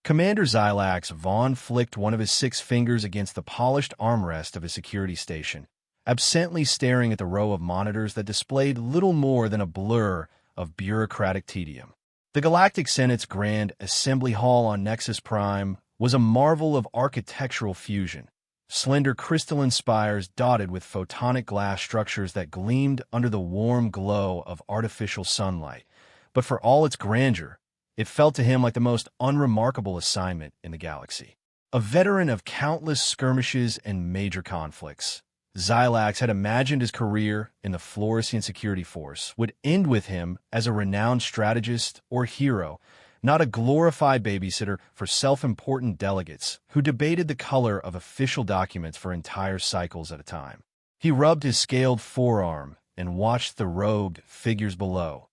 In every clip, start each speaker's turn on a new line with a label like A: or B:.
A: Commander Xylax Vaughn flicked one of his 6 fingers against the polished armrest of his security station, absently staring at the row of monitors that displayed little more than a blur of bureaucratic tedium. The Galactic Senate's Grand Assembly Hall on Nexus Prime was a marvel of architectural fusion. Slender crystalline spires dotted with photonic glass structures that gleamed under the warm glow of artificial sunlight. But for all its grandeur, it felt to him like the most unremarkable assignment in the galaxy. A veteran of countless skirmishes and major conflicts, Xylax had imagined his career in the Floresian Security Force would end with him as a renowned strategist or hero, not a glorified babysitter for self-important delegates who debated the color of official documents for entire cycles at a time. He rubbed his scaled forearm and watched the robed figures below,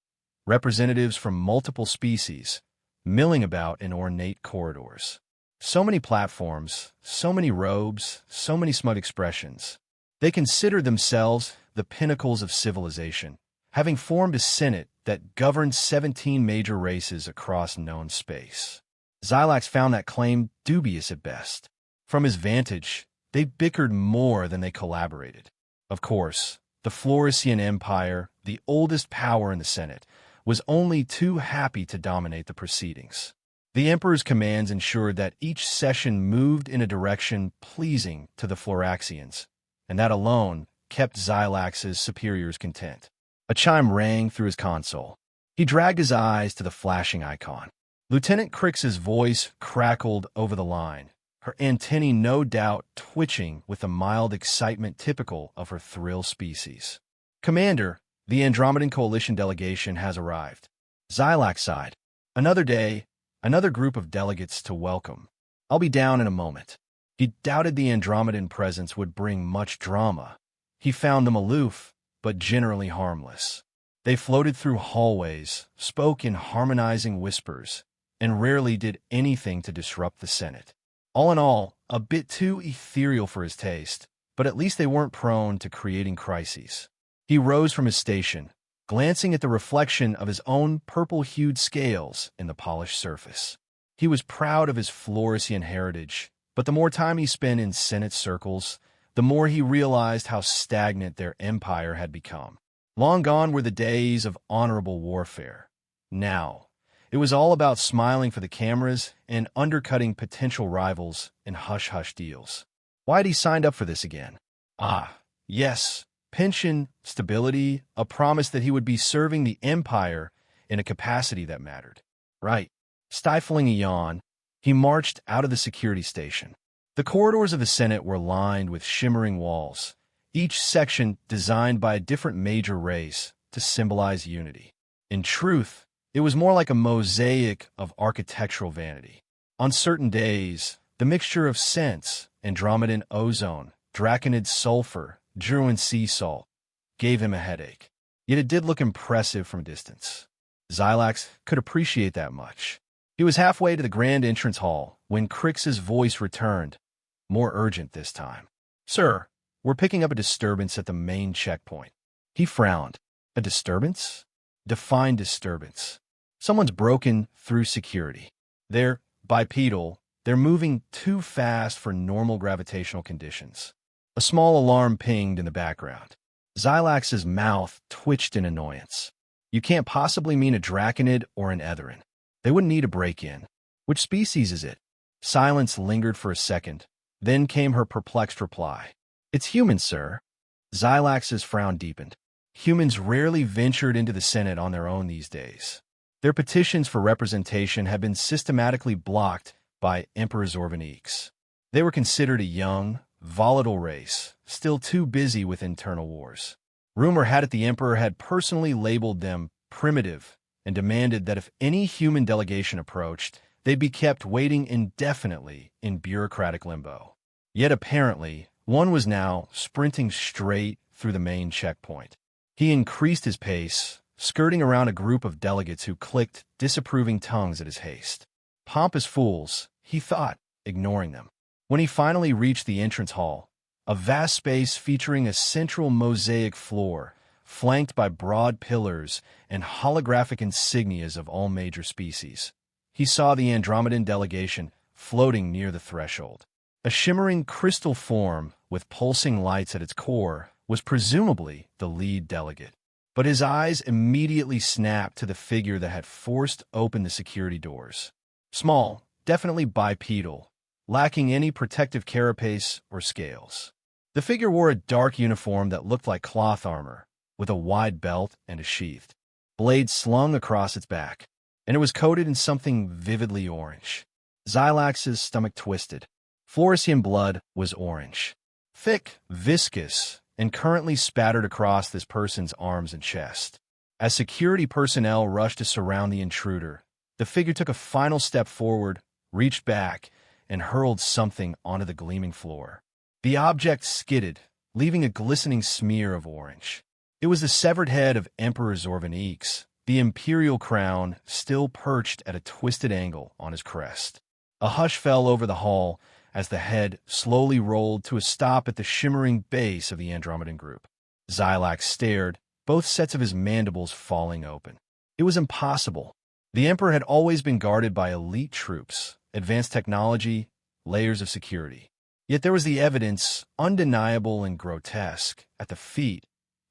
A: representatives from multiple species, milling about in ornate corridors. So many platforms, so many robes, so many smug expressions. They considered themselves the pinnacles of civilization, having formed a senate that governed 17 major races across known space. Xylax found that claim dubious at best. From his vantage, they bickered more than they collaborated. Of course, the Floresian Empire, the oldest power in the Senate, was only too happy to dominate the proceedings. The Emperor's commands ensured that each session moved in a direction pleasing to the Floraxians, and that alone kept Xylax's superiors content. A chime rang through his console. He dragged his eyes to the flashing icon. Lieutenant Crix's voice crackled over the line, her antennae no doubt twitching with the mild excitement typical of her thrill species. "Commander, the Andromedan Coalition delegation has arrived." Xylax sighed. "Another day, another group of delegates to welcome. I'll be down in a moment." He doubted the Andromedan presence would bring much drama. He found them aloof, but generally harmless. They floated through hallways, spoke in harmonizing whispers, and rarely did anything to disrupt the Senate. All in all, a bit too ethereal for his taste, but at least they weren't prone to creating crises. He rose from his station, glancing at the reflection of his own purple-hued scales in the polished surface. He was proud of his Floresian heritage, but the more time he spent in Senate circles, the more he realized how stagnant their empire had become. Long gone were the days of honorable warfare. Now, it was all about smiling for the cameras and undercutting potential rivals in hush-hush deals. Why had he signed up for this again? Yes, pension, stability, a promise that he would be serving the Empire in a capacity that mattered. Right. Stifling a yawn, he marched out of the security station. The corridors of the Senate were lined with shimmering walls, each section designed by a different major race to symbolize unity. In truth, it was more like a mosaic of architectural vanity. On certain days, the mixture of scents, Andromedan ozone, Draconid sulfur, Druin sea salt, gave him a headache. Yet it did look impressive from a distance. Xylax could appreciate that much. He was halfway to the grand entrance hall when Crix's voice returned, more urgent this time. "Sir, we're picking up a disturbance at the main checkpoint." He frowned. "A disturbance?" "Define disturbance. Someone's broken through security. They're bipedal. They're moving too fast for normal gravitational conditions." A small alarm pinged in the background. Xylax's mouth twitched in annoyance. "You can't possibly mean a Draconid or an Etherin. They wouldn't need a break-in. Which species is it?" Silence lingered for a second. Then came her perplexed reply. "It's human, sir." Xylax's frown deepened. Humans rarely ventured into the Senate on their own these days. Their petitions for representation had been systematically blocked by Emperor Zorvaniques. They were considered a young, volatile race, still too busy with internal wars. Rumor had it the Emperor had personally labeled them primitive and demanded that if any human delegation approached, they'd be kept waiting indefinitely in bureaucratic limbo. Yet apparently, one was now sprinting straight through the main checkpoint. He increased his pace, skirting around a group of delegates who clicked disapproving tongues at his haste. Pompous fools, he thought, ignoring them. When he finally reached the entrance hall, a vast space featuring a central mosaic floor, flanked by broad pillars and holographic insignias of all major species, he saw the Andromedan delegation floating near the threshold. A shimmering crystal form with pulsing lights at its core was presumably the lead delegate. But his eyes immediately snapped to the figure that had forced open the security doors. Small, definitely bipedal, lacking any protective carapace or scales. The figure wore a dark uniform that looked like cloth armor, with a wide belt and a sheathed blade slung across its back, and it was coated in something vividly orange. Xylax's stomach twisted. Floresian blood was orange, thick, viscous, and currently spattered across this person's arms and chest. As security personnel rushed to surround the intruder, the figure took a final step forward, reached back, and hurled something onto the gleaming floor. The object skidded, leaving a glistening smear of orange. It was the severed head of Emperor Zorvanix, the imperial crown still perched at a twisted angle on his crest. A hush fell over the hall as the head slowly rolled to a stop at the shimmering base of the Andromedan group. Xylax stared, both sets of his mandibles falling open. It was impossible. The Emperor had always been guarded by elite troops, advanced technology, layers of security. Yet there was the evidence, undeniable and grotesque, at the feet,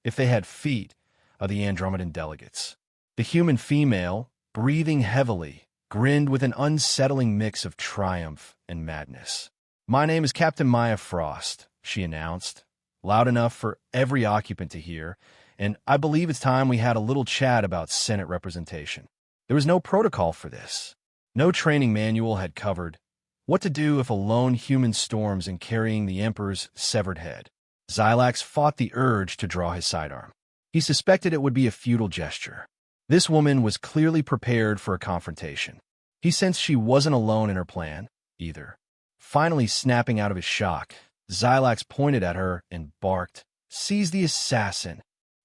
A: if they had feet, of the Andromedan delegates. The human female, breathing heavily, grinned with an unsettling mix of triumph and madness. "My name is Captain Maya Frost," she announced, loud enough for every occupant to hear, "and I believe it's time we had a little chat about Senate representation." There was no protocol for this. No training manual had covered what to do if a lone human storms in carrying the Emperor's severed head. Xylax fought the urge to draw his sidearm. He suspected it would be a futile gesture. This woman was clearly prepared for a confrontation. He sensed she wasn't alone in her plan, either. Finally snapping out of his shock, Xylax pointed at her and barked, "Seize the assassin!"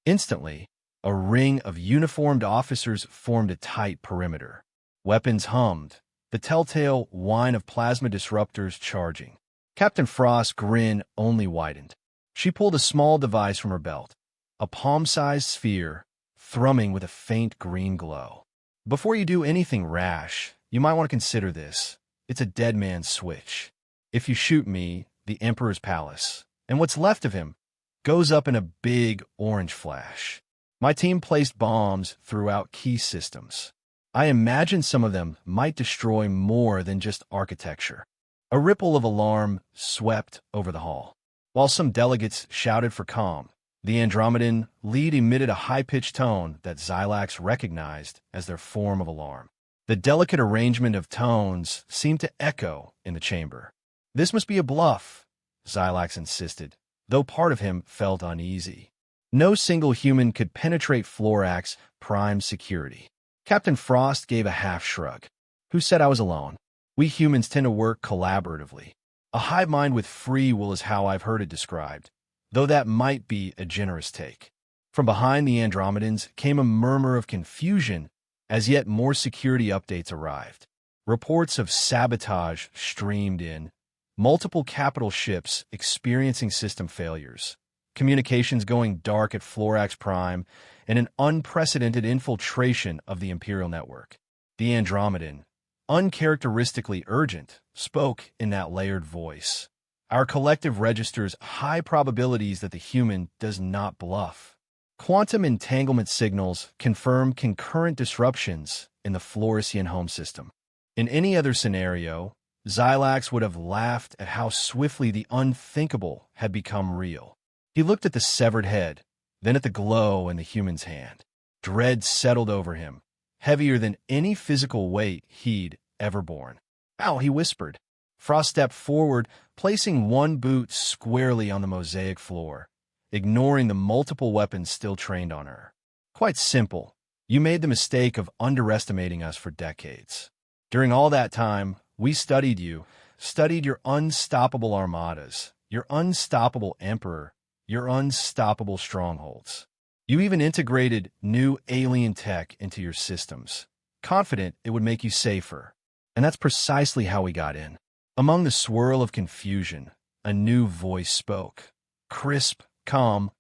A: Instantly, a ring of uniformed officers formed a tight perimeter. Weapons hummed, the telltale whine of plasma disruptors charging. Captain Frost's grin only widened. She pulled a small device from her belt, a palm-sized sphere, thrumming with a faint green glow. "Before you do anything rash, you might want to consider this. It's a dead man's switch. If you shoot me, the Emperor's palace, and what's left of him, goes up in a big orange flash. My team placed bombs throughout key systems. I imagine some of them might destroy more than just architecture." A ripple of alarm swept over the hall. While some delegates shouted for calm, the Andromedan lead emitted a high-pitched tone that Xylax recognized as their form of alarm. The delicate arrangement of tones seemed to echo in the chamber. "This must be a bluff," Xylax insisted, though part of him felt uneasy. No single human could penetrate Florax's prime security. Captain Frost gave a half-shrug. "Who said I was alone? We humans tend to work collaboratively. A hive mind with free will is how I've heard it described, though that might be a generous take." From behind the Andromedans came a murmur of confusion as yet more security updates arrived. Reports of sabotage streamed in, multiple capital ships experiencing system failures, communications going dark at Florax Prime, and an unprecedented infiltration of the Imperial network. The Andromedan, uncharacteristically urgent, spoke in that layered voice. "Our collective registers high probabilities that the human does not bluff. Quantum entanglement signals confirm concurrent disruptions in the Floresian home system." In any other scenario, Xylax would have laughed at how swiftly the unthinkable had become real. He looked at the severed head, then at the glow in the human's hand. Dread settled over him, heavier than any physical weight he'd ever borne. "Ow," he whispered. Frost stepped forward, placing one boot squarely on the mosaic floor, ignoring the multiple weapons still trained on her. "Quite simple. You made the mistake of underestimating us for decades. During all that time, we studied you, studied your unstoppable armadas, your unstoppable emperor, your unstoppable strongholds. You even integrated new alien tech into your systems, confident it would make you safer. And that's precisely how we got in." Among the swirl of confusion, a new voice spoke, crisp, calm,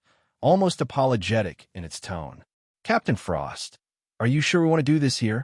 A: almost apologetic in its tone. "Captain Frost, are you sure we want to do this here?"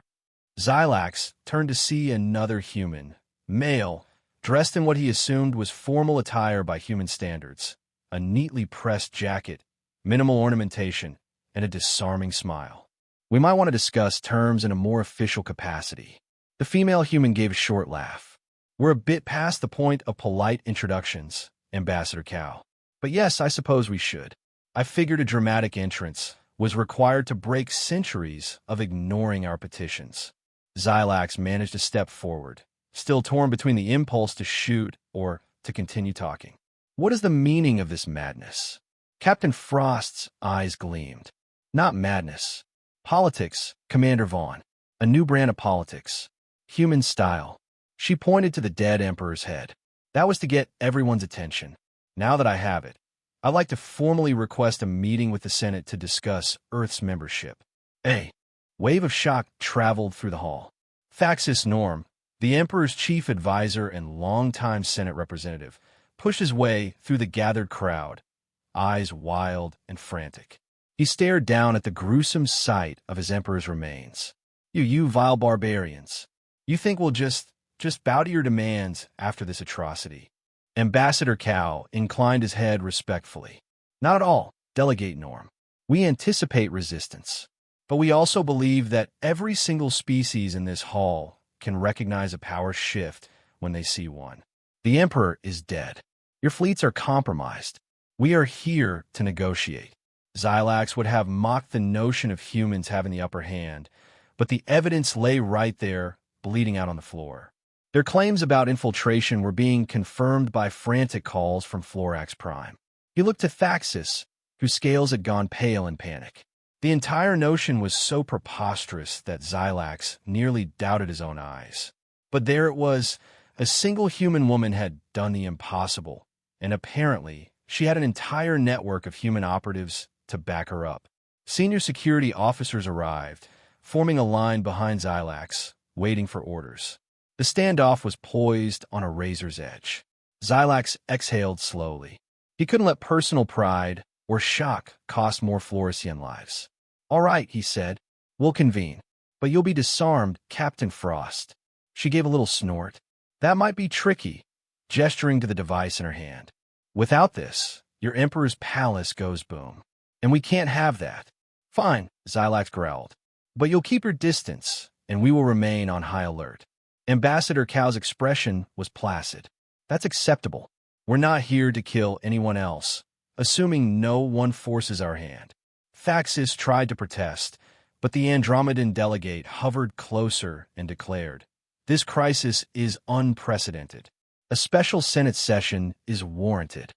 A: Xylax turned to see another human, male, dressed in what he assumed was formal attire by human standards, a neatly pressed jacket, minimal ornamentation, and a disarming smile. We might want to discuss terms in a more official capacity. The female human gave a short laugh. We're a bit past the point of polite introductions, Ambassador Cow. But yes, I suppose we should. I figured a dramatic entrance was required to break centuries of ignoring our petitions. Xylax managed to step forward, still torn between the impulse to shoot or to continue talking. What is the meaning of this madness? Captain Frost's eyes gleamed. Not madness. Politics, Commander Vaughn. A new brand of politics. Human style. She pointed to the dead Emperor's head. That was to get everyone's attention. Now that I have it, I'd like to formally request a meeting with the Senate to discuss Earth's membership. A wave of shock traveled through the hall. Thaxis Norm, the Emperor's chief advisor and longtime Senate representative, pushed his way through the gathered crowd, eyes wild and frantic. He stared down at the gruesome sight of his Emperor's remains. You vile barbarians. You think we'll just bow to your demands after this atrocity? Ambassador Cow inclined his head respectfully. Not at all, Delegate Norm. We anticipate resistance. But we also believe that every single species in this hall can recognize a power shift when they see one. The Emperor is dead. Your fleets are compromised. We are here to negotiate. Xylax would have mocked the notion of humans having the upper hand, but the evidence lay right there, bleeding out on the floor. Their claims about infiltration were being confirmed by frantic calls from Florax Prime. He looked to Thaxis, whose scales had gone pale in panic. The entire notion was so preposterous that Xylax nearly doubted his own eyes. But there it was. A single human woman had done the impossible, and apparently she had an entire network of human operatives to back her up. Senior security officers arrived, forming a line behind Xylax, waiting for orders. The standoff was poised on a razor's edge. Xylax exhaled slowly. He couldn't let personal pride or shock cost more Floresian lives. All right, he said, we'll convene. But you'll be disarmed, Captain Frost. She gave a little snort. That might be tricky, gesturing to the device in her hand. Without this, your Emperor's palace goes boom. And we can't have that. Fine, Xylax growled. But you'll keep your distance, and we will remain on high alert. Ambassador Cow's expression was placid. That's acceptable. We're not here to kill anyone else, assuming no one forces our hand. Thaxis tried to protest, but the Andromedan delegate hovered closer and declared, this crisis is unprecedented. A special Senate session is warranted.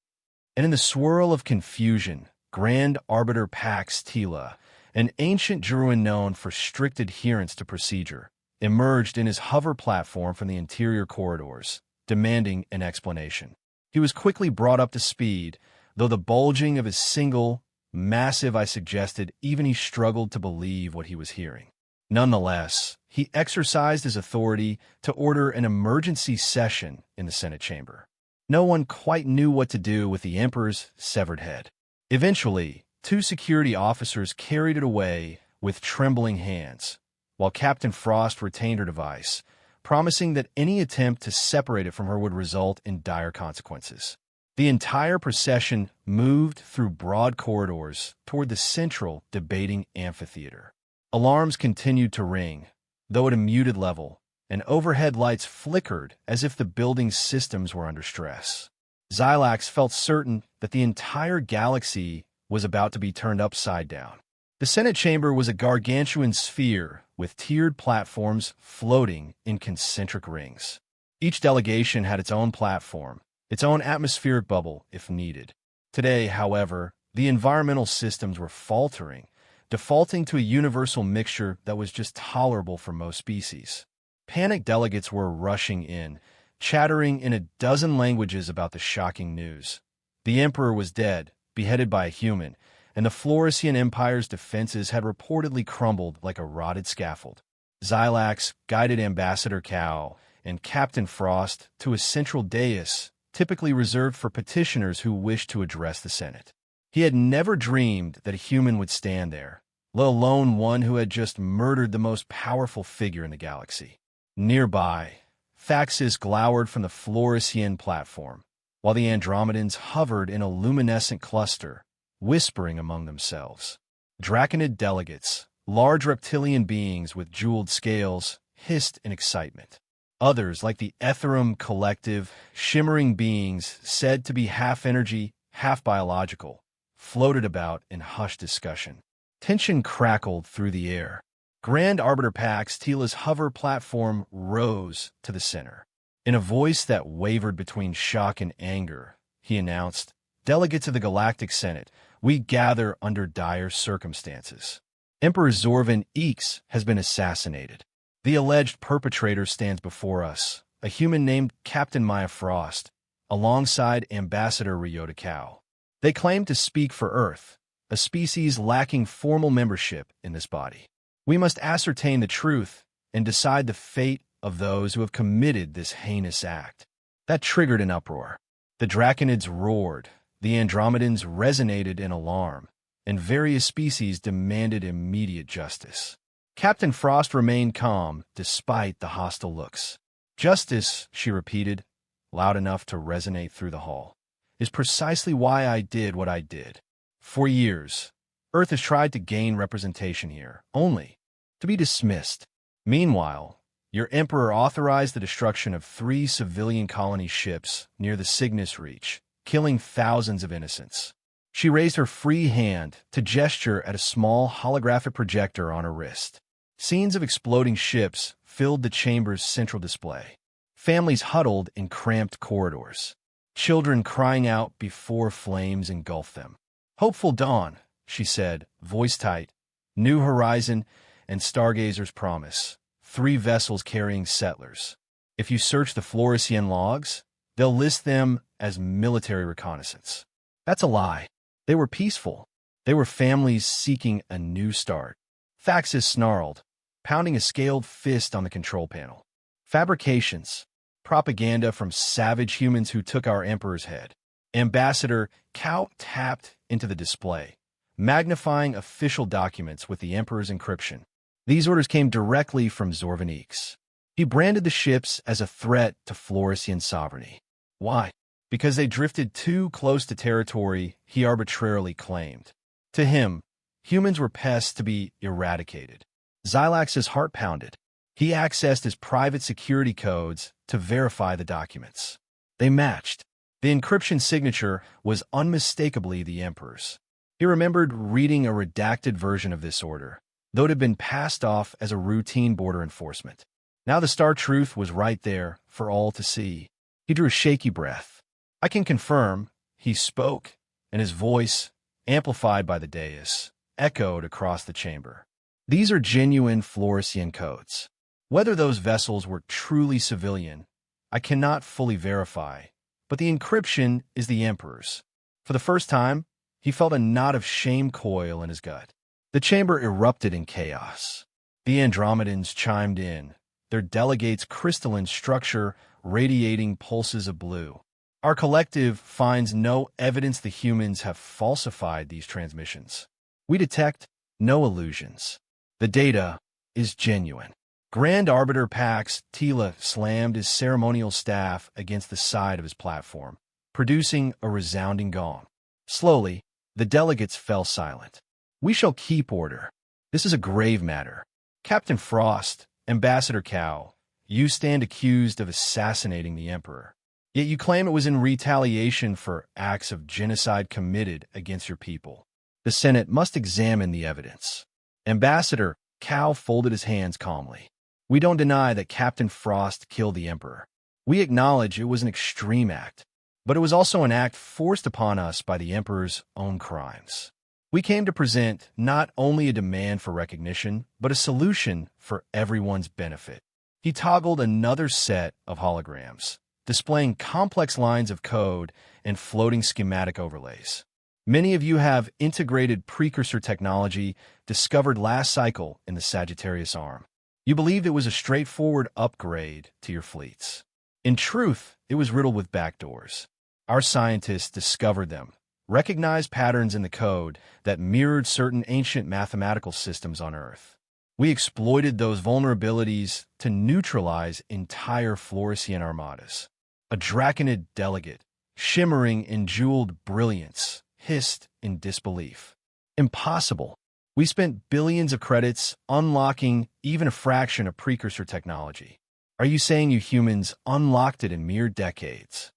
A: And in the swirl of confusion, Grand Arbiter Pax Tila, an ancient Druid known for strict adherence to procedure, emerged in his hover platform from the interior corridors, demanding an explanation. He was quickly brought up to speed, though the bulging of his single, massive eye suggested even he struggled to believe what he was hearing. Nonetheless, he exercised his authority to order an emergency session in the Senate chamber. No one quite knew what to do with the Emperor's severed head. Eventually, 2 security officers carried it away with trembling hands, while Captain Frost retained her device, promising that any attempt to separate it from her would result in dire consequences. The entire procession moved through broad corridors toward the central debating amphitheater. Alarms continued to ring, though at a muted level, and overhead lights flickered as if the building's systems were under stress. Xylax felt certain that the entire galaxy was about to be turned upside down. The Senate chamber was a gargantuan sphere with tiered platforms floating in concentric rings. Each delegation had its own platform, its own atmospheric bubble if needed. Today, however, the environmental systems were faltering, defaulting to a universal mixture that was just tolerable for most species. Panicked delegates were rushing in, chattering in a dozen languages about the shocking news. The Emperor was dead, beheaded by a human, and the Floresian Empire's defenses had reportedly crumbled like a rotted scaffold. Xylax guided Ambassador Cow and Captain Frost to a central dais, typically reserved for petitioners who wished to address the Senate. He had never dreamed that a human would stand there, let alone one who had just murdered the most powerful figure in the galaxy. Nearby, Thaxis glowered from the Floresian platform, while the Andromedans hovered in a luminescent cluster, whispering among themselves. Draconid delegates, large reptilian beings with jeweled scales, hissed in excitement. Others, like the Ethereum Collective, shimmering beings said to be half energy, half biological, floated about in hushed discussion. Tension crackled through the air. Grand Arbiter Pax Tila's hover platform rose to the center. In a voice that wavered between shock and anger, he announced, "Delegates of the Galactic Senate, we gather under dire circumstances. Emperor Zorvan Eeks has been assassinated. The alleged perpetrator stands before us, a human named Captain Maya Frost, alongside Ambassador Ryota Kao. They claim to speak for Earth, a species lacking formal membership in this body. We must ascertain the truth and decide the fate of those who have committed this heinous act." That triggered an uproar. The Draconids roared, the Andromedans resonated in alarm, and various species demanded immediate justice. Captain Frost remained calm despite the hostile looks. "Justice," she repeated, loud enough to resonate through the hall, "is precisely why I did what I did. For years, Earth has tried to gain representation here, only to be dismissed. Meanwhile, your Emperor authorized the destruction of 3 civilian colony ships near the Cygnus Reach, killing thousands of innocents." She raised her free hand to gesture at a small holographic projector on her wrist. Scenes of exploding ships filled the chamber's central display. Families huddled in cramped corridors, children crying out before flames engulfed them. "Hopeful dawn," she said, voice tight. "New horizon and Stargazer's promise. 3 vessels carrying settlers. If you search the Floresian logs, they'll list them as military reconnaissance." That's a lie. They were peaceful. They were families seeking a new start. Thaxis snarled, pounding a scaled fist on the control panel. "Fabrications. Propaganda from savage humans who took our Emperor's head." Ambassador Kao tapped into the display, magnifying official documents with the Emperor's encryption. These orders came directly from Zorvan Eeks. He branded the ships as a threat to Floresian sovereignty. Why? Because they drifted too close to territory he arbitrarily claimed. To him, humans were pests to be eradicated. Xylax's heart pounded. He accessed his private security codes to verify the documents. They matched. The encryption signature was unmistakably the Emperor's. He remembered reading a redacted version of this order, though it had been passed off as a routine border enforcement. Now the stark truth was right there for all to see. He drew a shaky breath. "I can confirm," he spoke, and his voice, amplified by the dais, echoed across the chamber. "These are genuine Floresian codes. Whether those vessels were truly civilian, I cannot fully verify, but the encryption is the Emperor's." For the first time, he felt a knot of shame coil in his gut. The chamber erupted in chaos. The Andromedans chimed in, their delegates' crystalline structure radiating pulses of blue. "Our collective finds no evidence the humans have falsified these transmissions. We detect no illusions. The data is genuine." Grand Arbiter Pax Tila slammed his ceremonial staff against the side of his platform, producing a resounding gong. Slowly, the delegates fell silent. "We shall keep order. This is a grave matter. Captain Frost, Ambassador Kao, you stand accused of assassinating the Emperor. Yet you claim it was in retaliation for acts of genocide committed against your people. The Senate must examine the evidence." Ambassador Kao folded his hands calmly. "We don't deny that Captain Frost killed the Emperor. We acknowledge it was an extreme act, but it was also an act forced upon us by the Emperor's own crimes. We came to present not only a demand for recognition, but a solution for everyone's benefit." He toggled another set of holograms, displaying complex lines of code and floating schematic overlays. "Many of you have integrated precursor technology discovered last cycle in the Sagittarius Arm. You believed it was a straightforward upgrade to your fleets. In truth, it was riddled with backdoors. Our scientists discovered them, recognized patterns in the code that mirrored certain ancient mathematical systems on Earth. We exploited those vulnerabilities to neutralize entire Floresian armadas. A Draconid delegate, shimmering in jeweled brilliance, hissed in disbelief. Impossible. We spent billions of credits unlocking even a fraction of precursor technology. Are you saying you humans unlocked it in mere decades?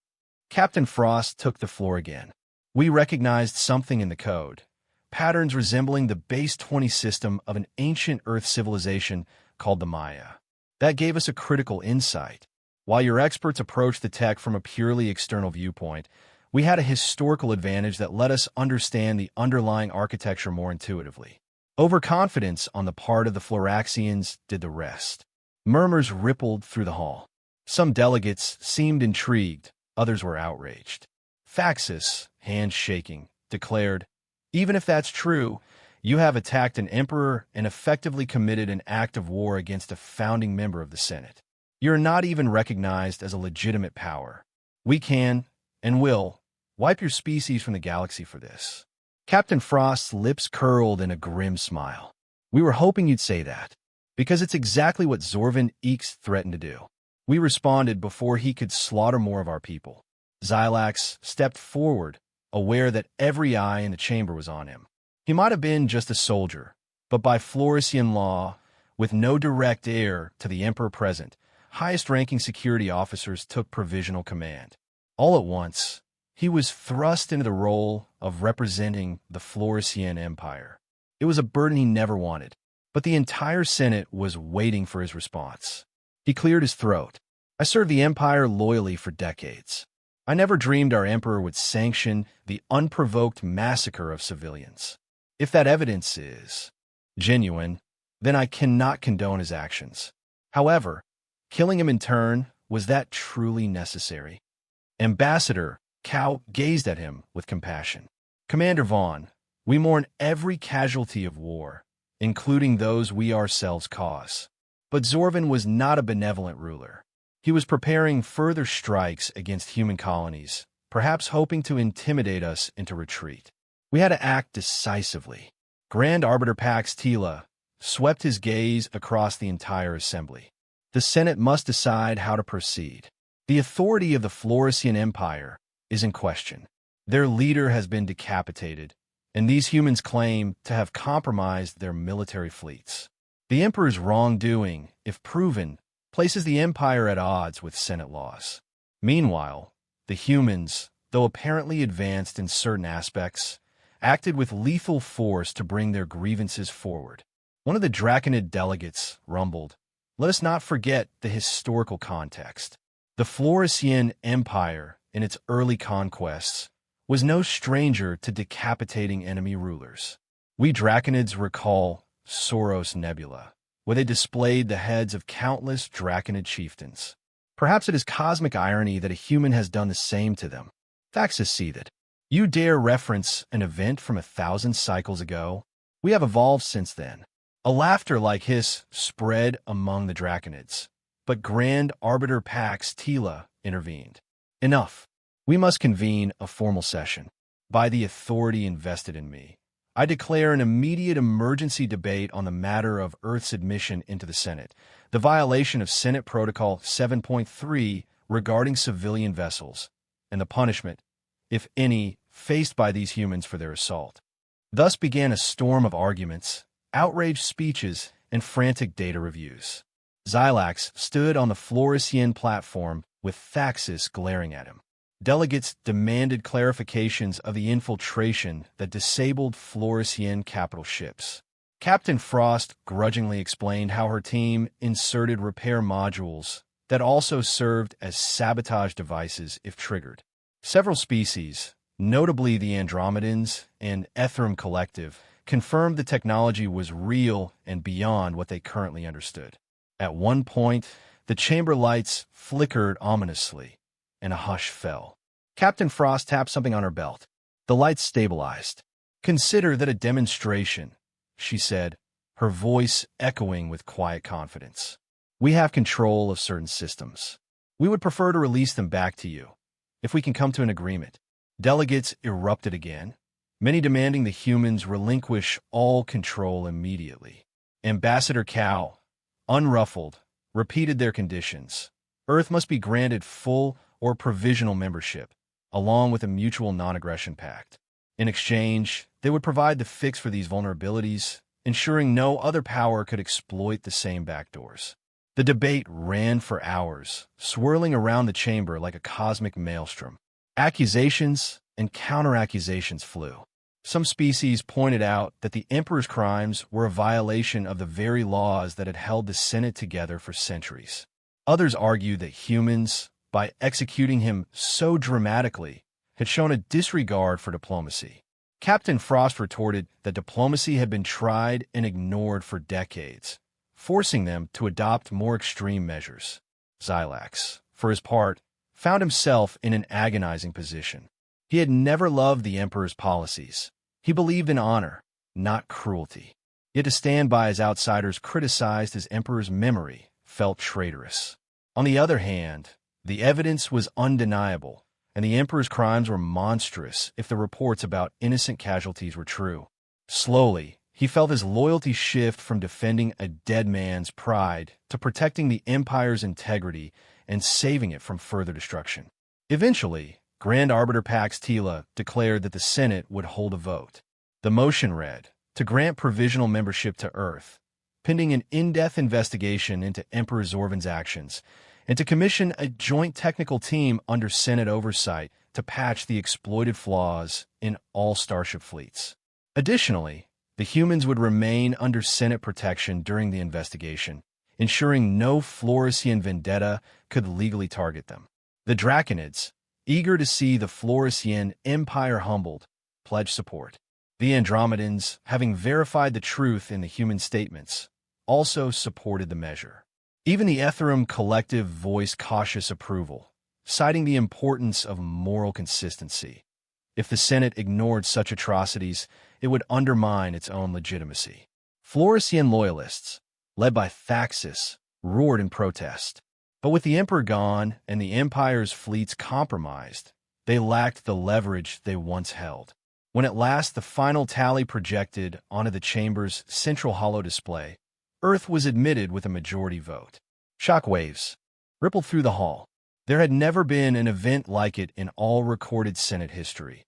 A: Captain Frost took the floor again. We recognized something in the code, patterns resembling the base 20 system of an ancient Earth civilization called the Maya. That gave us a critical insight. While your experts approached the tech from a purely external viewpoint, we had a historical advantage that let us understand the underlying architecture more intuitively. Overconfidence on the part of the Floraxians did the rest. Murmurs rippled through the hall. Some delegates seemed intrigued, others were outraged. Thaxis, hands shaking, declared, "Even if that's true, you have attacked an emperor and effectively committed an act of war against a founding member of the Senate. You're not even recognized as a legitimate power. We can, and will, wipe your species from the galaxy for this." Captain Frost's lips curled in a grim smile. "We were hoping you'd say that, because it's exactly what Zorvan Eeks threatened to do." We responded before he could slaughter more of our people. Xylax stepped forward, aware that every eye in the chamber was on him. He might have been just a soldier, but by Floresian law, with no direct heir to the Emperor present, highest-ranking security officers took provisional command. All at once, he was thrust into the role of representing the Floresian Empire. It was a burden he never wanted, but the entire Senate was waiting for his response. He cleared his throat. "I served the Empire loyally for decades. I never dreamed our Emperor would sanction the unprovoked massacre of civilians. If that evidence is genuine, then I cannot condone his actions. However, killing him in turn, was that truly necessary?" Ambassador Cow gazed at him with compassion. "Commander Vaughn, we mourn every casualty of war, including those we ourselves cause. But Zorvan was not a benevolent ruler. He was preparing further strikes against human colonies, perhaps hoping to intimidate us into retreat. We had to act decisively." Grand Arbiter Pax Tila swept his gaze across the entire assembly. "The Senate must decide how to proceed. The authority of the Floresian Empire is in question. Their leader has been decapitated, and these humans claim to have compromised their military fleets. The Emperor's wrongdoing, if proven, places the Empire at odds with Senate laws. Meanwhile, the humans, though apparently advanced in certain aspects, acted with lethal force to bring their grievances forward." One of the Draconid delegates rumbled, "Let us not forget the historical context. The Floresian Empire, in its early conquests, was no stranger to decapitating enemy rulers. We Draconids recall Soros Nebula, where they displayed the heads of countless Draconid chieftains. Perhaps it is cosmic irony that a human has done the same to them." Thaxis seethed. "You dare reference an event from 1,000 cycles ago? We have evolved since then." A laughter like his spread among the Draconids, but Grand Arbiter Pax Tila intervened. "Enough. We must convene a formal session. By the authority invested in me, I declare an immediate emergency debate on the matter of Earth's admission into the Senate, the violation of Senate Protocol 7.3 regarding civilian vessels, and the punishment, if any, faced by these humans for their assault." Thus began a storm of arguments, outraged speeches, and frantic data reviews. Xylax stood on the Floresian platform with Thaxis glaring at him. Delegates demanded clarifications of the infiltration that disabled Floresian capital ships. Captain Frost grudgingly explained how her team inserted repair modules that also served as sabotage devices if triggered. Several species, notably the Andromedans and Ethereum Collective, confirmed the technology was real and beyond what they currently understood. At one point, the chamber lights flickered ominously, and a hush fell. Captain Frost tapped something on her belt. The lights stabilized. "Consider that a demonstration," she said, her voice echoing with quiet confidence. "We have control of certain systems. We would prefer to release them back to you, if we can come to an agreement." Delegates erupted again, many demanding the humans relinquish all control immediately. Ambassador Cao, unruffled, repeated their conditions. Earth must be granted full or provisional membership, along with a mutual non-aggression pact. In exchange, they would provide the fix for these vulnerabilities, ensuring no other power could exploit the same backdoors. The debate ran for hours, swirling around the chamber like a cosmic maelstrom. Accusations and counter-accusations flew. Some species pointed out that the Emperor's crimes were a violation of the very laws that had held the Senate together for centuries. Others argued that humans, by executing him so dramatically, had shown a disregard for diplomacy. Captain Frost retorted that diplomacy had been tried and ignored for decades, forcing them to adopt more extreme measures. Xylax, for his part, found himself in an agonizing position. He had never loved the Emperor's policies. He believed in honor, not cruelty. Yet to stand by as outsiders criticized his Emperor's memory felt traitorous. On the other hand, the evidence was undeniable, and the Emperor's crimes were monstrous if the reports about innocent casualties were true. Slowly, he felt his loyalty shift from defending a dead man's pride to protecting the Empire's integrity and saving it from further destruction. Eventually, Grand Arbiter Pax Tila declared that the Senate would hold a vote. The motion read, to grant provisional membership to Earth, pending an in-depth investigation into Emperor Zorvan's actions, and to commission a joint technical team under Senate oversight to patch the exploited flaws in all Starship fleets. Additionally, the humans would remain under Senate protection during the investigation, ensuring no Floresian vendetta could legally target them. The Draconids, eager to see the Floresian Empire humbled, pledged support. The Andromedans, having verified the truth in the human statements, also supported the measure. Even the Ethereum collective voiced cautious approval, citing the importance of moral consistency. If the Senate ignored such atrocities, it would undermine its own legitimacy. Floresian loyalists, led by Thaxis, roared in protest. But with the Emperor gone and the Empire's fleets compromised, they lacked the leverage they once held. When at last the final tally projected onto the chamber's central holo display, Earth was admitted with a majority vote. Shockwaves rippled through the hall. There had never been an event like it in all recorded Senate history.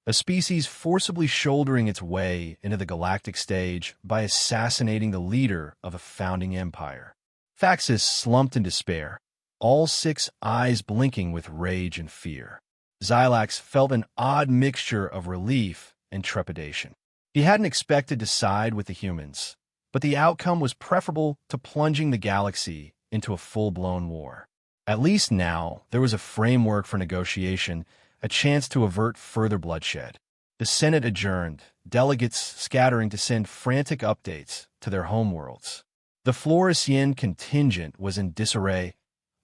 A: A species forcibly shouldering its way into the galactic stage by assassinating the leader of a founding empire. Thaxis slumped in despair, all 6 eyes blinking with rage and fear. Xylax felt an odd mixture of relief and trepidation. He hadn't expected to side with the humans, but the outcome was preferable to plunging the galaxy into a full-blown war. At least now, there was a framework for negotiation, a chance to avert further bloodshed. The Senate adjourned, delegates scattering to send frantic updates to their homeworlds. The Floresian contingent was in disarray,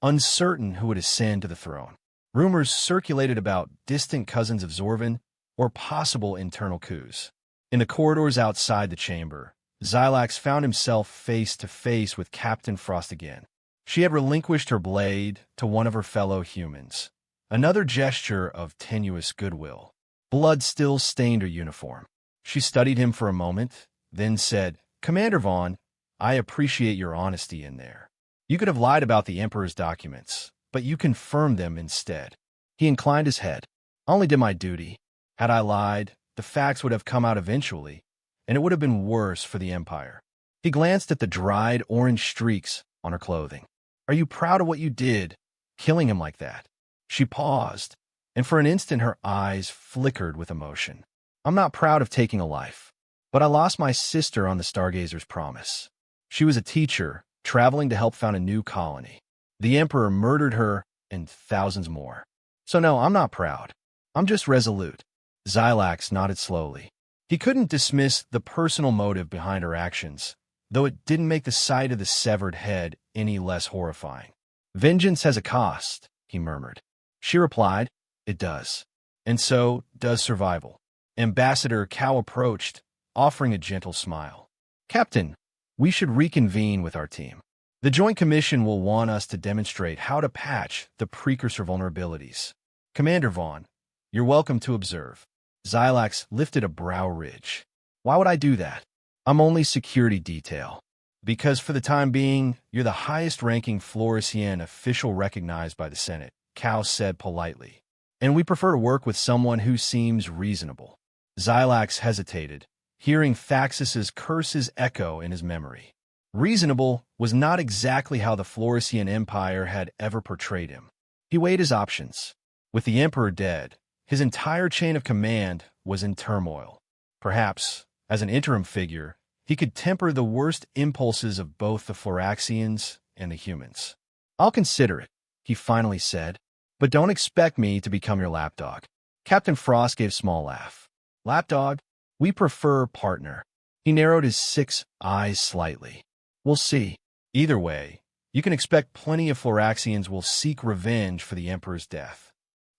A: uncertain who would ascend to the throne. Rumors circulated about distant cousins of Zorvan or possible internal coups. In the corridors outside the chamber, Xylax found himself face to face with Captain Frost again. She had relinquished her blade to one of her fellow humans, another gesture of tenuous goodwill. Blood still stained her uniform. She studied him for a moment, then said, "Commander Vaughn, I appreciate your honesty in there. You could have lied about the Emperor's documents, but you confirmed them instead." He inclined his head. "I only did my duty. Had I lied, the facts would have come out eventually, and it would have been worse for the Empire." He glanced at the dried orange streaks on her clothing. "Are you proud of what you did, killing him like that?" She paused, and for an instant her eyes flickered with emotion. "I'm not proud of taking a life, but I lost my sister on the Stargazer's promise. She was a teacher, traveling to help found a new colony. The Emperor murdered her and thousands more. So no, I'm not proud. I'm just resolute." Xylax nodded slowly. He couldn't dismiss the personal motive behind her actions, though it didn't make the sight of the severed head any less horrifying. "Vengeance has a cost," he murmured. She replied, "It does. And so does survival." Ambassador Cao approached, offering a gentle smile. "Captain, we should reconvene with our team. The Joint Commission will want us to demonstrate how to patch the precursor vulnerabilities. Commander Vaughn, You're welcome to observe. Xylax lifted a brow ridge. Why would I do that? I'm only security detail. Because for the time being, you're the highest-ranking Floresian official recognized by the Senate, Cal said politely. And we prefer to work with someone who seems reasonable. Xylax hesitated, hearing Thaxus's curses echo in his memory. Reasonable was not exactly how the Floresian Empire had ever portrayed him. He weighed his options. With the Emperor dead, his entire chain of command was in turmoil. Perhaps, as an interim figure, he could temper the worst impulses of both the Floraxians and the humans. I'll consider it, he finally said, but don't expect me to become your lapdog. Captain Frost gave a small laugh. Lapdog? We prefer partner. He narrowed his 6 eyes slightly. We'll see. Either way, you can expect plenty of Floraxians will seek revenge for the Emperor's death.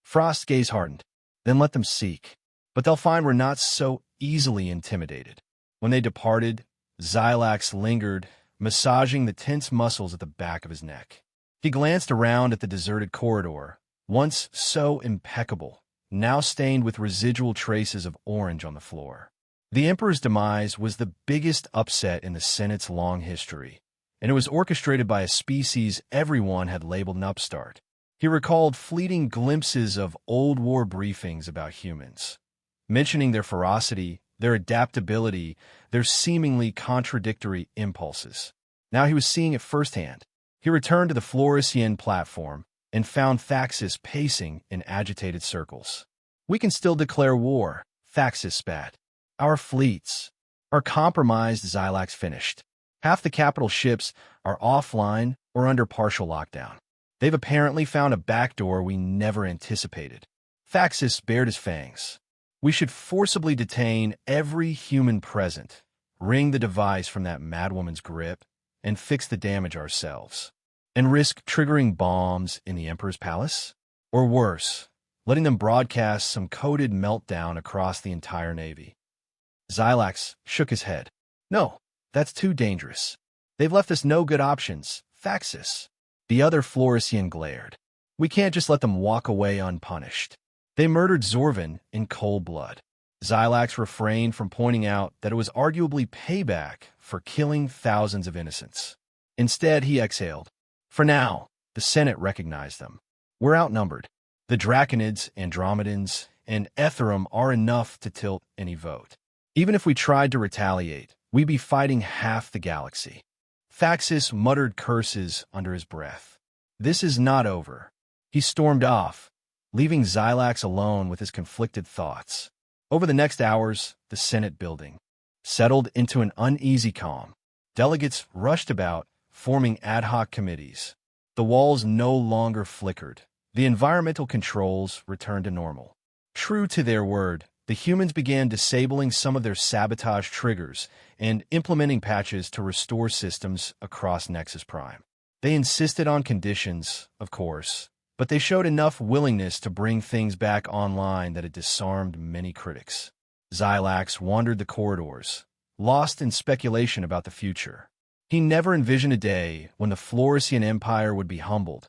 A: Frost's gaze hardened. Then let them seek. But they'll find we're not so easily intimidated. When they departed, Xylax lingered, massaging the tense muscles at the back of his neck. He glanced around at the deserted corridor, once so impeccable, now stained with residual traces of orange on the floor. The Emperor's demise was the biggest upset in the Senate's long history, and it was orchestrated by a species everyone had labeled an upstart. He recalled fleeting glimpses of old war briefings about humans, mentioning their ferocity, their adaptability, their seemingly contradictory impulses. Now he was seeing it firsthand. He returned to the Floresian platform and found Thaxus pacing in agitated circles. We can still declare war, Thaxus spat. Our fleets are compromised, Xylax finished. Half the capital ships are offline or under partial lockdown. They've apparently found a backdoor we never anticipated. Thaxus bared his fangs. We should forcibly detain every human present, wring the device from that madwoman's grip, and fix the damage ourselves. And risk triggering bombs in the Emperor's palace? Or worse, letting them broadcast some coded meltdown across the entire Navy. Xylax shook his head. No, that's too dangerous. They've left us no good options, Thaxus. The other Floresian glared. We can't just let them walk away unpunished. They murdered Zorvan in cold blood. Xylax refrained from pointing out that it was arguably payback for killing thousands of innocents. Instead, he exhaled. For now, the Senate recognized them. We're outnumbered. The Draconids, Andromedans, and Ethereum are enough to tilt any vote. Even if we tried to retaliate, we'd be fighting half the galaxy. Thaxus muttered curses under his breath. This is not over. He stormed off, leaving Xylax alone with his conflicted thoughts. Over the next hours, the Senate building settled into an uneasy calm. Delegates rushed about, forming ad hoc committees. The walls no longer flickered. The environmental controls returned to normal. True to their word, the humans began disabling some of their sabotage triggers and implementing patches to restore systems across Nexus Prime. They insisted on conditions, of course, but they showed enough willingness to bring things back online that it disarmed many critics. Xylax wandered the corridors, lost in speculation about the future. He never envisioned a day when the Floresian Empire would be humbled,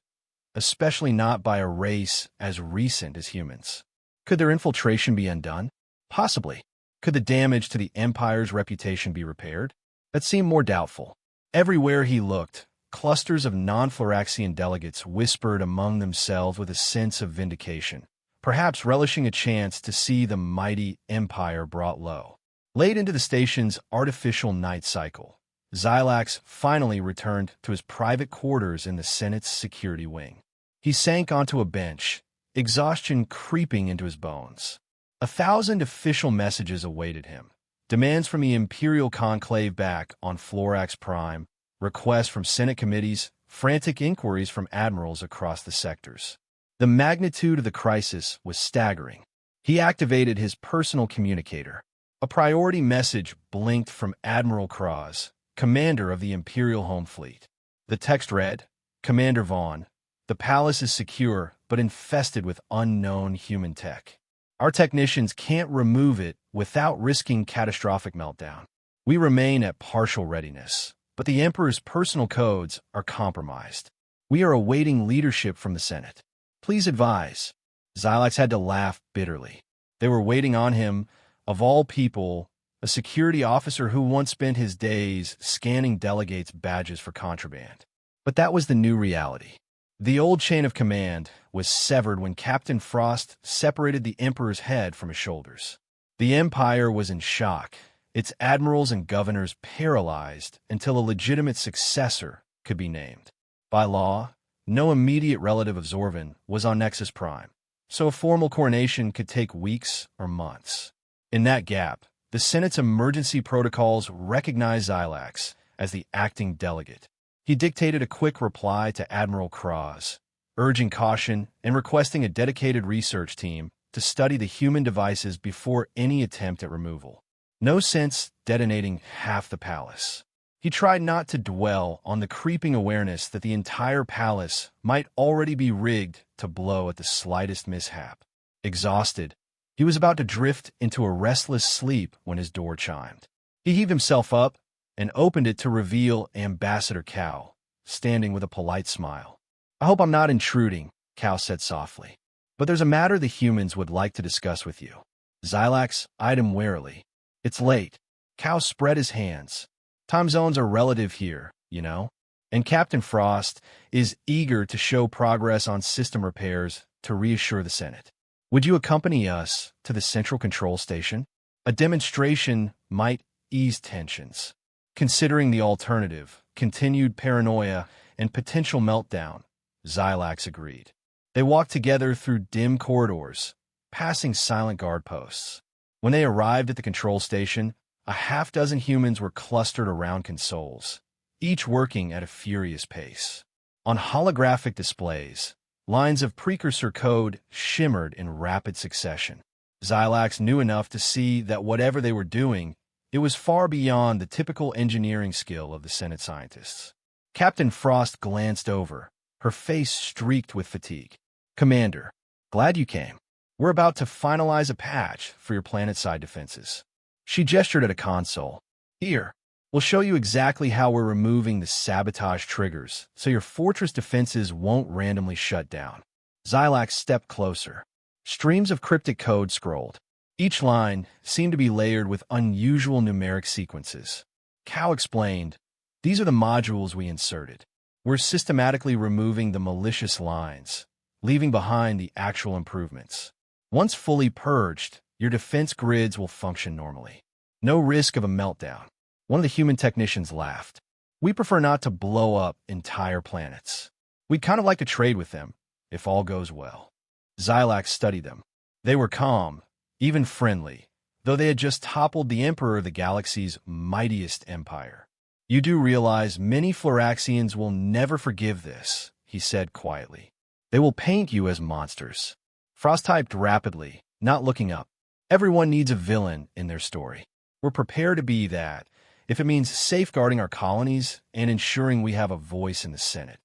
A: especially not by a race as recent as humans. Could their infiltration be undone? Possibly. Could the damage to the Empire's reputation be repaired? That seemed more doubtful. Everywhere he looked, clusters of non-Floraxian delegates whispered among themselves with a sense of vindication, perhaps relishing a chance to see the mighty Empire brought low. Late into the station's artificial night cycle, Xylax finally returned to his private quarters in the Senate's security wing. He sank onto a bench, exhaustion creeping into his bones. 1,000 official messages awaited him. Demands from the Imperial Conclave back on Florax Prime, requests from Senate committees, frantic inquiries from admirals across the sectors. The magnitude of the crisis was staggering. He activated his personal communicator. A priority message blinked from Admiral Cross, commander of the Imperial Home Fleet. The text read, Commander Vaughn, the palace is secure, but infested with unknown human tech. Our technicians can't remove it without risking catastrophic meltdown. We remain at partial readiness, but the Emperor's personal codes are compromised. We are awaiting leadership from the Senate. Please advise. Xylax had to laugh bitterly. They were waiting on him, of all people, a security officer who once spent his days scanning delegates' badges for contraband. But that was the new reality. The old chain of command was severed when Captain Frost separated the Emperor's head from his shoulders. The Empire was in shock, its admirals and governors paralyzed until a legitimate successor could be named. By law, no immediate relative of Zorvan was on Nexus Prime, so a formal coronation could take weeks or months. In that gap, the Senate's emergency protocols recognized Xylax as the acting delegate. He dictated a quick reply to Admiral Cross, urging caution and requesting a dedicated research team to study the human devices before any attempt at removal. No sense detonating half the palace. He tried not to dwell on the creeping awareness that the entire palace might already be rigged to blow at the slightest mishap. Exhausted, he was about to drift into a restless sleep when his door chimed. He heaved himself up and opened it to reveal Ambassador Cal, standing with a polite smile. "I hope I'm not intruding," Cal said softly, "but there's a matter the humans would like to discuss with you." Xylax eyed him warily. "It's late." Cal spread his hands. "Time zones are relative here, you know, and Captain Frost is eager to show progress on system repairs to reassure the Senate. Would you accompany us to the Central Control Station? A demonstration might ease tensions. Considering the alternative, continued paranoia and potential meltdown, Xylax agreed. They walked together through dim corridors, passing silent guard posts. When they arrived at the control station, a half-dozen humans were clustered around consoles, each working at a furious pace. On holographic displays, lines of precursor code shimmered in rapid succession. Xylax knew enough to see that whatever they were doing, it was far beyond the typical engineering skill of the Senate scientists. Captain Frost glanced over, her face streaked with fatigue. "Commander, glad you came. We're about to finalize a patch for your planet-side defenses." She gestured at a console. "Here, we'll show you exactly how we're removing the sabotage triggers so your fortress defenses won't randomly shut down." Xylax stepped closer. Streams of cryptic code scrolled. Each line seemed to be layered with unusual numeric sequences. Cal explained, "These are the modules we inserted. We're systematically removing the malicious lines, leaving behind the actual improvements. Once fully purged, your defense grids will function normally. No risk of a meltdown." One of the human technicians laughed. "We prefer not to blow up entire planets. We'd kind of like to trade with them, if all goes well." Xylax studied them. They were calm, even friendly, though they had just toppled the Emperor of the galaxy's mightiest empire. "You do realize many Floraxians will never forgive this," he said quietly. "They will paint you as monsters." Frost typed rapidly, not looking up. "Everyone needs a villain in their story. We're prepared to be that, if it means safeguarding our colonies and ensuring we have a voice in the Senate."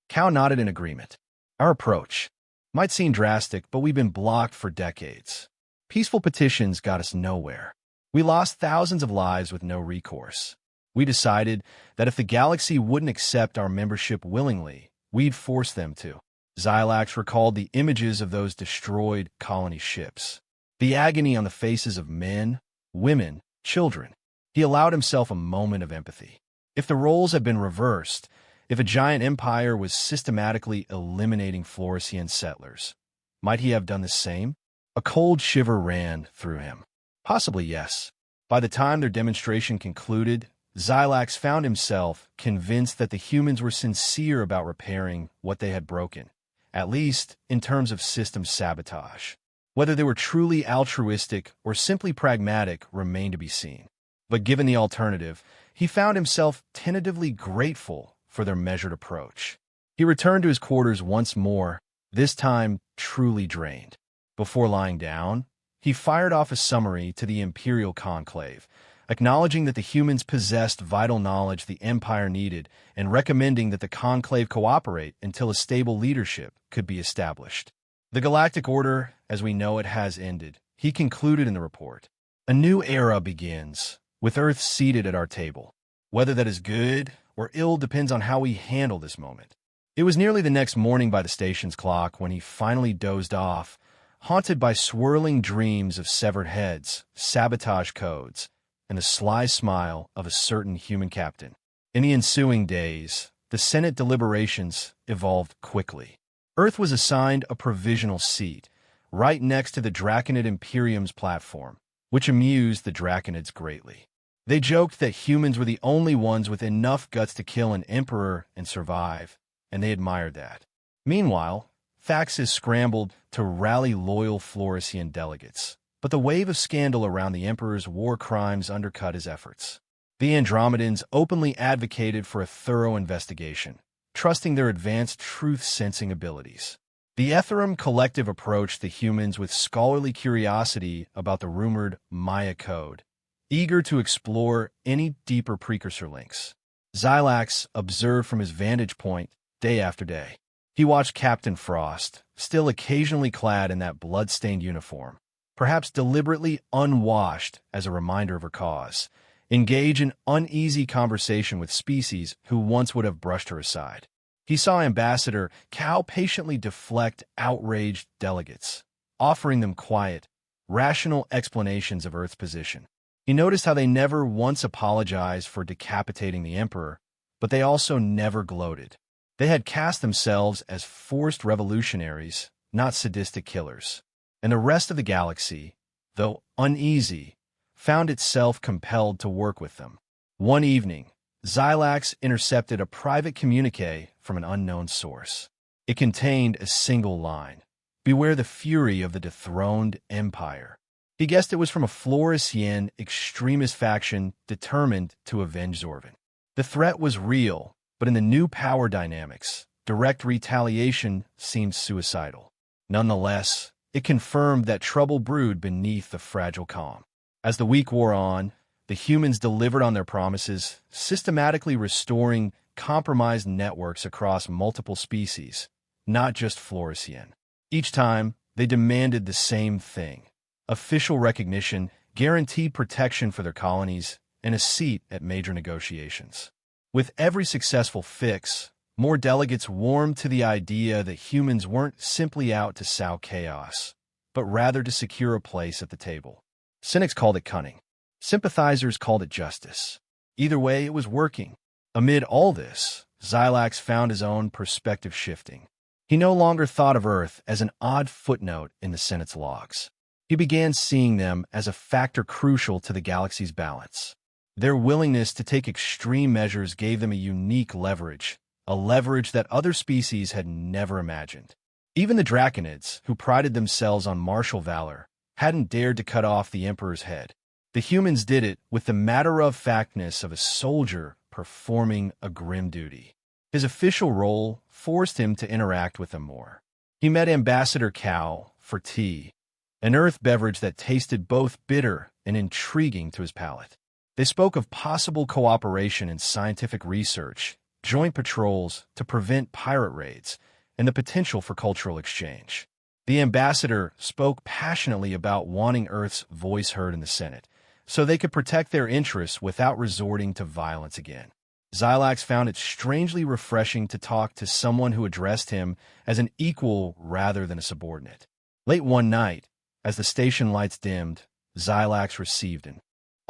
A: Cal nodded in agreement. "Our approach might seem drastic, but we've been blocked for decades. Peaceful petitions got us nowhere. We lost thousands of lives with no recourse. We decided that if the galaxy wouldn't accept our membership willingly, we'd force them to." Xylax recalled the images of those destroyed colony ships. The agony on the faces of men, women, children. He allowed himself a moment of empathy. If the roles had been reversed, if a giant empire was systematically eliminating Floresian settlers, might he have done the same? A cold shiver ran through him. Possibly yes. By the time their demonstration concluded, Xylax found himself convinced that the humans were sincere about repairing what they had broken, at least in terms of system sabotage. Whether they were truly altruistic or simply pragmatic remained to be seen. But given the alternative, he found himself tentatively grateful for their measured approach. He returned to his quarters once more, this time truly drained. Before lying down, he fired off a summary to the Imperial Conclave, acknowledging that the humans possessed vital knowledge the Empire needed and recommending that the Conclave cooperate until a stable leadership could be established. "The Galactic Order, as we know it, has ended," he concluded in the report. "A new era begins, with Earth seated at our table. Whether that is good or ill depends on how we handle this moment." It was nearly the next morning by the station's clock when he finally dozed off, haunted by swirling dreams of severed heads, sabotage codes, and the sly smile of a certain human captain. In the ensuing days, the Senate deliberations evolved quickly. Earth was assigned a provisional seat, right next to the Draconid Imperium's platform, which amused the Draconids greatly. They joked that humans were the only ones with enough guts to kill an emperor and survive, and they admired that. Meanwhile, Thaxis scrambled to rally loyal Floresian delegates, but the wave of scandal around the emperor's war crimes undercut his efforts. The Andromedans openly advocated for a thorough investigation, trusting their advanced truth-sensing abilities. The Ethereum Collective approached the humans with scholarly curiosity about the rumored Maya code, eager to explore any deeper precursor links. Xylax observed from his vantage point day after day. He watched Captain Frost, still occasionally clad in that blood-stained uniform, perhaps deliberately unwashed as a reminder of her cause, engage in uneasy conversation with species who once would have brushed her aside. He saw Ambassador Cal patiently deflect outraged delegates, offering them quiet, rational explanations of Earth's position. He noticed how they never once apologized for decapitating the Emperor, but they also never gloated. They had cast themselves as forced revolutionaries, not sadistic killers. And the rest of the galaxy, though uneasy, found itself compelled to work with them. One evening, Xylax intercepted a private communique from an unknown source. It contained a single line: "Beware the fury of the dethroned empire." He guessed it was from a Floresian extremist faction determined to avenge Zorvin. The threat was real, but in the new power dynamics, direct retaliation seemed suicidal. Nonetheless, it confirmed that trouble brewed beneath the fragile calm. As the week wore on, the humans delivered on their promises, systematically restoring compromised networks across multiple species, not just Floresian. Each time, they demanded the same thing: official recognition, guaranteed protection for their colonies, and a seat at major negotiations. With every successful fix, more delegates warmed to the idea that humans weren't simply out to sow chaos, but rather to secure a place at the table. Cynics called it cunning. Sympathizers called it justice. Either way, it was working. Amid all this, Xylax found his own perspective shifting. He no longer thought of Earth as an odd footnote in the Senate's logs. He began seeing them as a factor crucial to the galaxy's balance. Their willingness to take extreme measures gave them a unique leverage, a leverage that other species had never imagined. Even the Draconids, who prided themselves on martial valor, hadn't dared to cut off the Emperor's head. The humans did it with the matter-of-factness of a soldier performing a grim duty. His official role forced him to interact with them more. He met Ambassador Cal for tea, an Earth beverage that tasted both bitter and intriguing to his palate. They spoke of possible cooperation in scientific research, joint patrols to prevent pirate raids, and the potential for cultural exchange. The ambassador spoke passionately about wanting Earth's voice heard in the Senate, so they could protect their interests without resorting to violence again. Xylax found it strangely refreshing to talk to someone who addressed him as an equal rather than a subordinate. Late one night, as the station lights dimmed, Xylax received an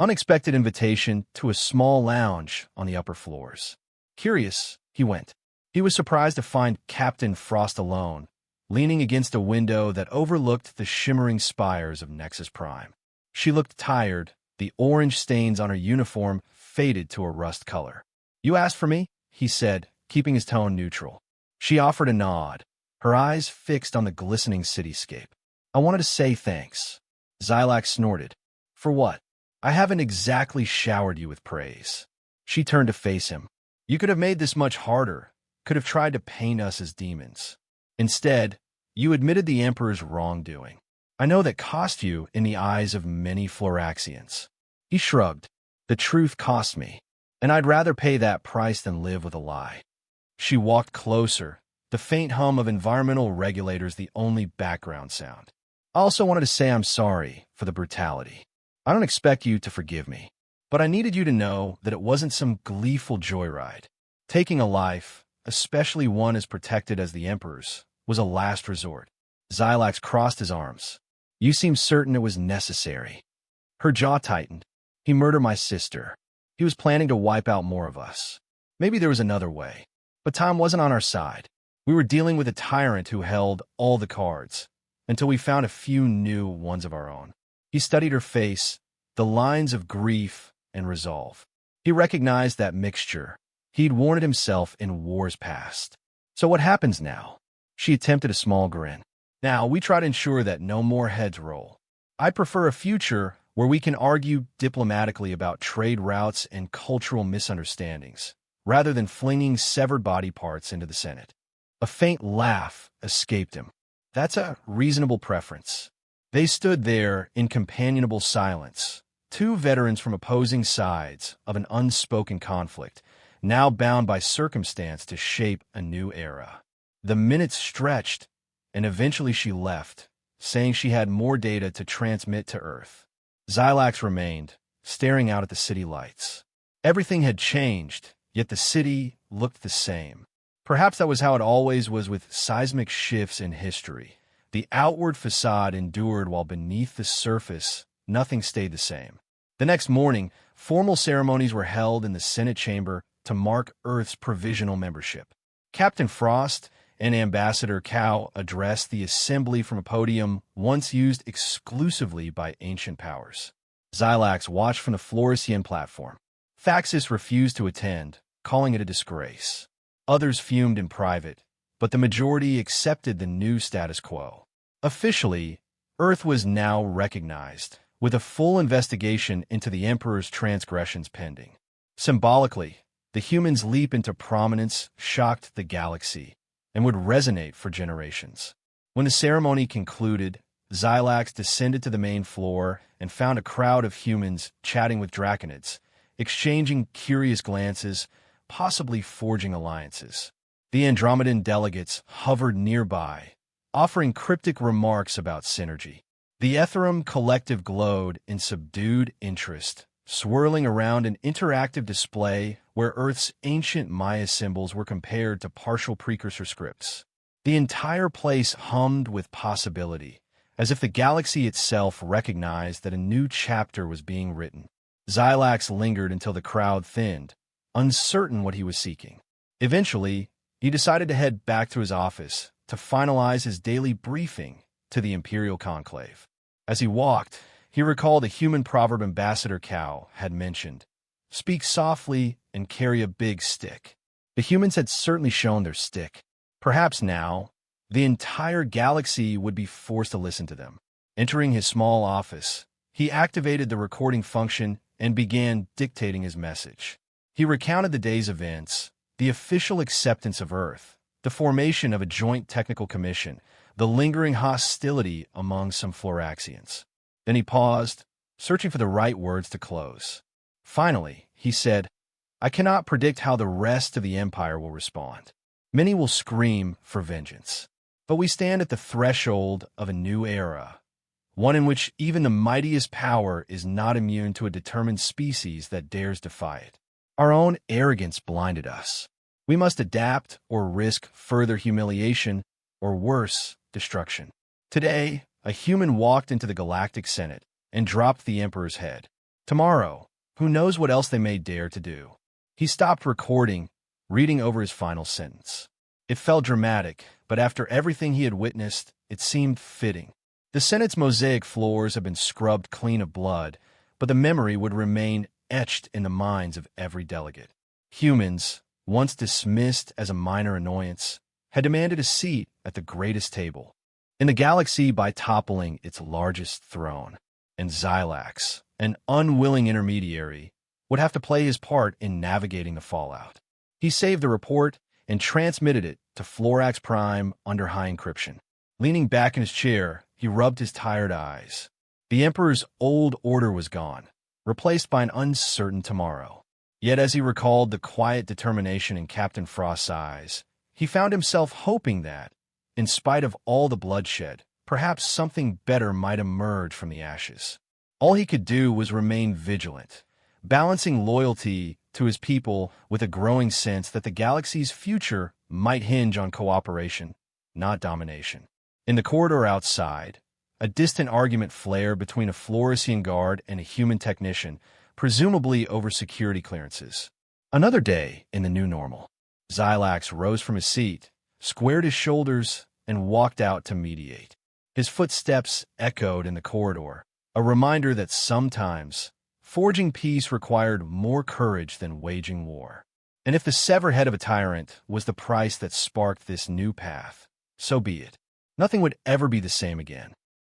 A: unexpected invitation to a small lounge on the upper floors. Curious, he went. He was surprised to find Captain Frost alone, leaning against a window that overlooked the shimmering spires of Nexus Prime. She looked tired, the orange stains on her uniform faded to a rust color. "You asked for me?" he said, keeping his tone neutral. She offered a nod, her eyes fixed on the glistening cityscape. "I wanted to say thanks." Xylax snorted. "For what?" "I haven't exactly showered you with praise." She turned to face him. "You could have made this much harder, could have tried to paint us as demons. Instead, you admitted the Emperor's wrongdoing. I know that cost you in the eyes of many Floraxians." He shrugged. "The truth cost me, and I'd rather pay that price than live with a lie." She walked closer, the faint hum of environmental regulators the only background sound. "I also wanted to say I'm sorry for the brutality. I don't expect you to forgive me, but I needed you to know that it wasn't some gleeful joyride. Taking a life, especially one as protected as the Emperor's, was a last resort. Xylax crossed his arms. You seem certain it was necessary. Her jaw tightened. He murdered my sister. He was planning to wipe out more of us. Maybe there was another way. But time wasn't on our side. We were dealing with a tyrant who held all the cards, until we found a few new ones of our own. He studied her face, the lines of grief and resolve. He recognized that mixture. He'd worn it himself in wars past. So what happens now? She attempted a small grin. Now, we try to ensure that no more heads roll. I prefer a future where we can argue diplomatically about trade routes and cultural misunderstandings, rather than flinging severed body parts into the Senate. A faint laugh escaped him. That's a reasonable preference. They stood there in companionable silence, two veterans from opposing sides of an unspoken conflict, now bound by circumstance to shape a new era. The minutes stretched, and eventually she left, saying she had more data to transmit to Earth. Xylax remained, staring out at the city lights. Everything had changed, yet the city looked the same. Perhaps that was how it always was with seismic shifts in history. The outward facade endured while beneath the surface, nothing stayed the same. The next morning, formal ceremonies were held in the Senate chamber to mark Earth's provisional membership. Captain Frost and Ambassador Cow addressed the assembly from a podium once used exclusively by ancient powers. Xylax watched from the Floresian platform. Thaxis refused to attend, calling it a disgrace. Others fumed in private, but the majority accepted the new status quo. Officially, Earth was now recognized, with a full investigation into the Emperor's transgressions pending. Symbolically, the humans' leap into prominence shocked the galaxy and would resonate for generations. When the ceremony concluded, Xylax descended to the main floor and found a crowd of humans chatting with draconids, exchanging curious glances, possibly forging alliances. The Andromedan delegates hovered nearby, offering cryptic remarks about synergy. The Ethereum collective glowed in subdued interest, swirling around an interactive display where Earth's ancient Maya symbols were compared to partial precursor scripts. The entire place hummed with possibility, as if the galaxy itself recognized that a new chapter was being written. Xylax lingered until the crowd thinned, uncertain what he was seeking. Eventually, he decided to head back to his office to finalize his daily briefing to the Imperial Conclave. As he walked, he recalled a human proverb Ambassador Cow had mentioned: "Speak softly and carry a big stick." The humans had certainly shown their stick. Perhaps now, the entire galaxy would be forced to listen to them. Entering his small office, he activated the recording function and began dictating his message. He recounted the day's events, the official acceptance of Earth, the formation of a joint technical commission, the lingering hostility among some Floraxians. Then he paused, searching for the right words to close. Finally, he said, "I cannot predict how the rest of the Empire will respond. Many will scream for vengeance. But we stand at the threshold of a new era, one in which even the mightiest power is not immune to a determined species that dares defy it. Our own arrogance blinded us. We must adapt or risk further humiliation, or worse, destruction." Today, a human walked into the Galactic Senate and dropped the Emperor's head. Tomorrow, who knows what else they may dare to do. He stopped recording, reading over his final sentence. It felt dramatic, but after everything he had witnessed, it seemed fitting. The Senate's mosaic floors had been scrubbed clean of blood, but the memory would remain etched in the minds of every delegate. Humans, once dismissed as a minor annoyance, had demanded a seat at the greatest table in the galaxy by toppling its largest throne. And Xylax, an unwilling intermediary, would have to play his part in navigating the fallout. He saved the report and transmitted it to Florax Prime under high encryption. Leaning back in his chair, he rubbed his tired eyes. The Emperor's old order was gone, replaced by an uncertain tomorrow. Yet as he recalled the quiet determination in Captain Frost's eyes, he found himself hoping that, in spite of all the bloodshed, perhaps something better might emerge from the ashes. All he could do was remain vigilant, balancing loyalty to his people with a growing sense that the galaxy's future might hinge on cooperation, not domination. In the corridor outside, a distant argument flared between a Floresian guard and a human technician, presumably over security clearances. Another day in the new normal. Xylax rose from his seat, squared his shoulders, and walked out to mediate. His footsteps echoed in the corridor, a reminder that sometimes forging peace required more courage than waging war. And if the severed head of a tyrant was the price that sparked this new path, so be it. Nothing would ever be the same again.